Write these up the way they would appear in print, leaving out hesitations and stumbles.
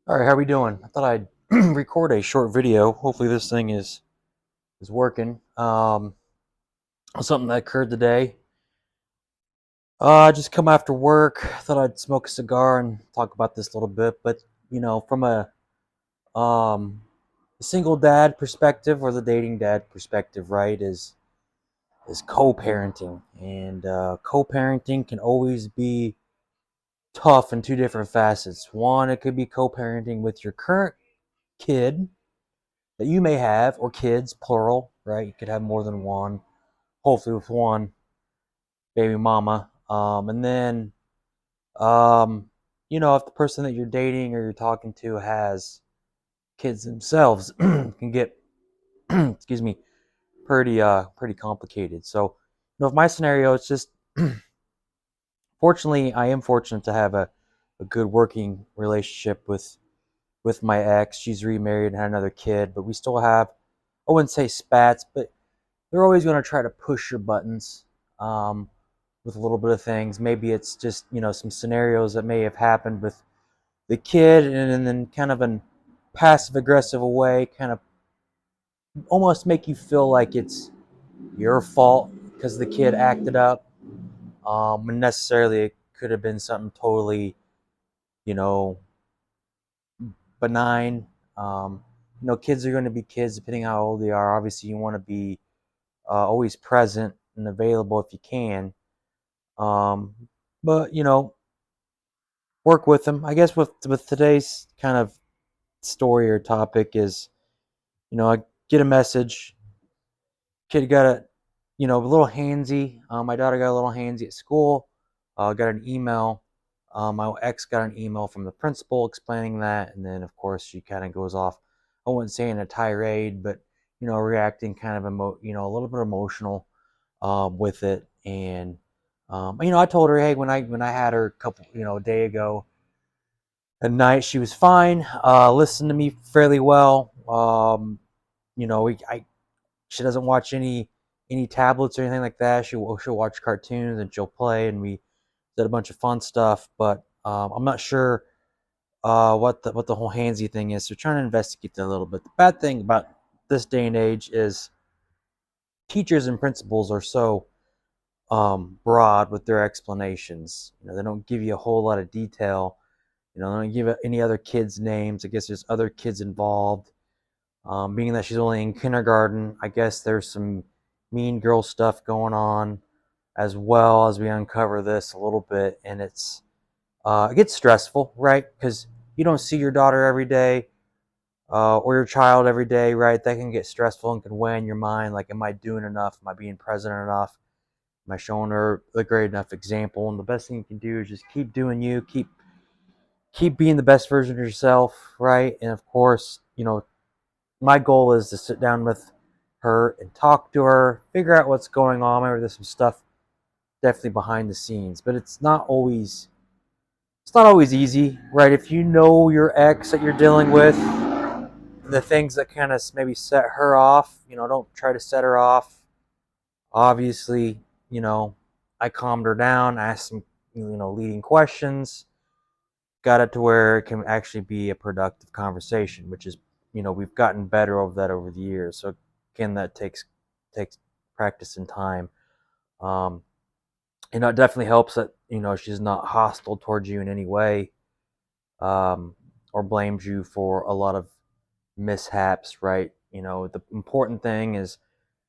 All right, how we doing? I thought I'd record a short video. Hopefully, this thing is working. Something that occurred today. I just come after work. Thought I'd smoke a cigar and talk about this a little bit. But from um, a single dad perspective or the dating dad perspective, right? Is co-parenting, and co-parenting can always be tough in two different facets. One, it could be co-parenting with your current kid that you may have, or kids, plural, right? You could have more than one, hopefully with one baby mama. And then, um, if the person that you're dating or you're talking to has kids themselves, can get, excuse me, pretty complicated. So, if my scenario, it's just, fortunately, I am fortunate to have a good working relationship with my ex. She's remarried and had another kid, but we still have, I wouldn't say spats, but they're always going to try to push your buttons, um, with a little bit of things. Maybe it's just some scenarios that may have happened with the kid, and then kind of in passive aggressive way, kind of almost make you feel like it's your fault because the kid acted up. And necessarily it could have been something totally you know benign. Kids are going to be kids depending on how old they are. Obviously, you want to be always present and available if you can. Um, but work with them. I guess with today's kind of story or topic is, I get a message. Kid got a little handsy. My daughter got a little handsy at school. Got an email. My ex got an email from the principal explaining that, and then of course she kind of goes off. I wouldn't say in a tirade, but reacting kind of a little bit emotional with it. And I told her, hey, when I had her a couple, a day ago at night, she was fine. Listened to me fairly well. She doesn't watch any tablets or anything like that. She'll watch cartoons and she'll play, and we did a bunch of fun stuff. But I'm not sure what the whole handsy thing is. So trying to investigate that a little bit. The bad thing about this day and age is teachers and principals are so broad with their explanations. They don't give you a whole lot of detail. They don't give any other kids' names. I guess there's other kids involved. Being that she's only in kindergarten, I guess there's some mean girl stuff going on as well as we uncover this a little bit. And it gets stressful, right? Because you don't see your daughter every day, or your child every day, right? That can get stressful and can weigh in your mind. Like, am I doing enough? Am I being present enough? Am I showing her a great enough example? And the best thing you can do is just keep doing you, keep being the best version of yourself, right? And of course, my goal is to sit down with her and talk to her, figure out what's going on. Maybe there's some stuff definitely behind the scenes, but it's not always easy, right? If you know your ex that you're dealing with, the things that kind of maybe set her off, don't try to set her off. Obviously, you know, I calmed her down, asked some, leading questions, got it to where it can actually be a productive conversation, which is, we've gotten better over that over the years. So again, that takes practice and time. Um, it definitely helps that she's not hostile towards you in any way, um, or blames you for a lot of mishaps. Right? The important thing is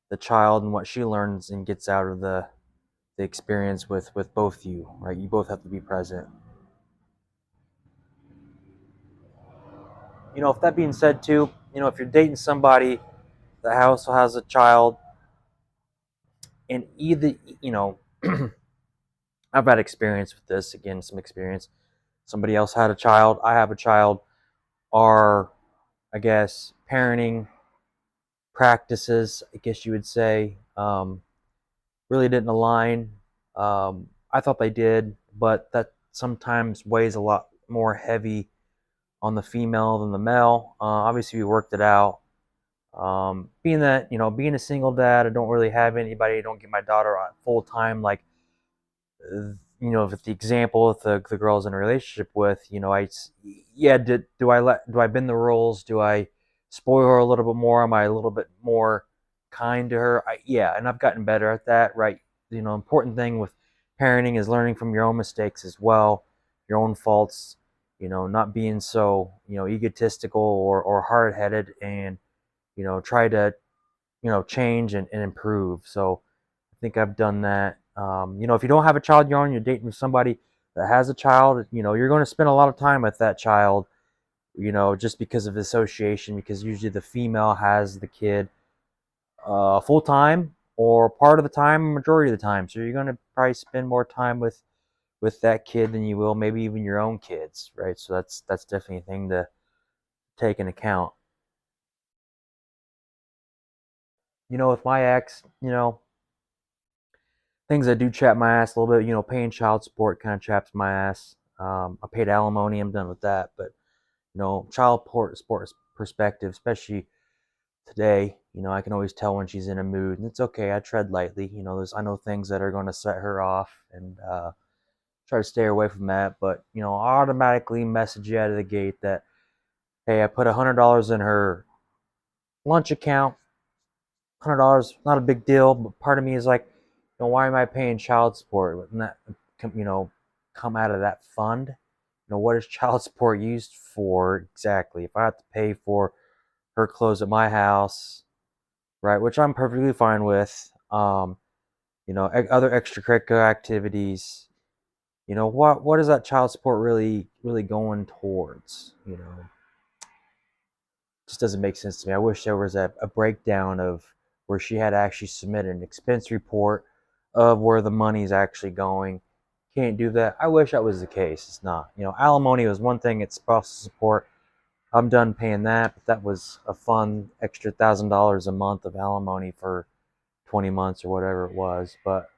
the child and what she learns and gets out of the experience with both of you. Right? You both have to be present. If that being said, too, if you're dating somebody that also has a child, and either I've had experience with this. Again, some experience. Somebody else had a child. I have a child. Our, I guess, parenting practices, I guess you would say, really didn't align. I thought they did, but that sometimes weighs a lot more heavy on the female than the male. Obviously, we worked it out. Being that being a single dad, I don't really have anybody. I don't get my daughter full time. Like, with the example with the girls in a relationship with, yeah, do I bend the rules? Do I spoil her a little bit more? Am I a little bit more kind to her? Yeah, and I've gotten better at that, right? Important thing with parenting is learning from your own mistakes as well, your own faults, not being so, egotistical or hard-headed, and, try to, change and improve. So I think I've done that. If you don't have a child of your own, you're dating somebody that has a child, you're going to spend a lot of time with that child, just because of association, because usually the female has the kid full time or part of the time, majority of the time. So you're going to probably spend more time with that kid than you will maybe even your own kids, right? So that's definitely a thing to take into account. With my ex, things that do chap my ass a little bit. Paying child support kind of chaps my ass. I paid alimony. I'm done with that. But child support perspective, especially today. I can always tell when she's in a mood, and it's okay. I tread lightly. I know things that are going to set her off, and try to stay away from that. But I automatically message you out of the gate that, hey, I put $100 in her lunch account. $100, not a big deal, but part of me is like, why am I paying child support? Wouldn't that, come out of that fund? What is child support used for exactly? If I have to pay for her clothes at my house, right, which I'm perfectly fine with, other extracurricular activities, what is that child support really going towards? Just doesn't make sense to me. I wish there was a breakdown of where she had to actually submit an expense report of where the money's actually going. Can't do that. I wish that was the case. It's not. Alimony was one thing. It's spousal support. I'm done paying that, but that was a fun extra $1,000 a month of alimony for 20 months or whatever it was. But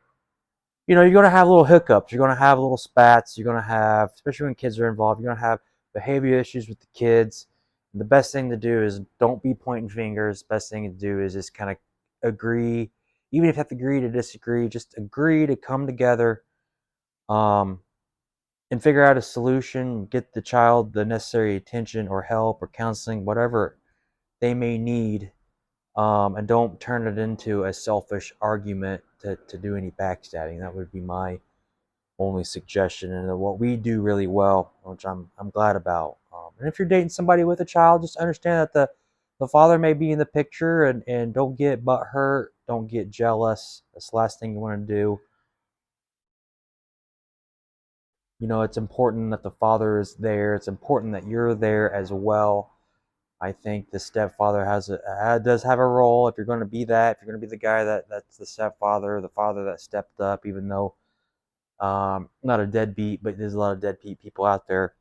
you're going to have little hiccups. You're going to have little spats. You're going to have, especially when kids are involved, you're going to have behavior issues with the kids. And the best thing to do is don't be pointing fingers. Best thing to do is just kind of agree. Even if you have to agree to disagree, just agree to come together, um, and figure out a solution, get the child the necessary attention or help or counseling, whatever they may need, and don't turn it into a selfish argument to do any backstabbing. That would be my only suggestion, and what we do really well, which I'm glad about. And if you're dating somebody with a child, just understand that the father may be in the picture, and don't get butt hurt, don't get jealous. That's the last thing you want to do. It's important that the father is there. It's important that you're there as well. I think the stepfather does have a role. If you're going to be that, if you're going to be the guy that's the stepfather, the father that stepped up, even though not a deadbeat, but there's a lot of deadbeat people out there.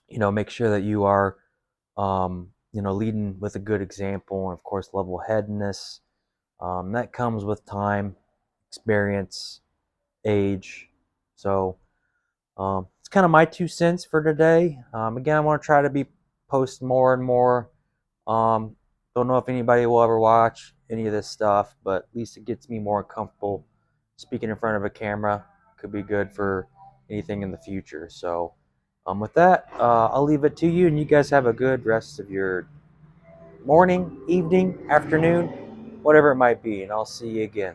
Make sure that you are, leading with a good example, and of course, level-headedness. That comes with time, experience, age. So it's kind of my 2 cents for today. Again, I want to try to be post more and more. Don't know if anybody will ever watch any of this stuff, but at least it gets me more comfortable speaking in front of a camera. Could be good for anything in the future. So, with that, I'll leave it to you, and you guys have a good rest of your morning, evening, afternoon, whatever it might be, and I'll see you again.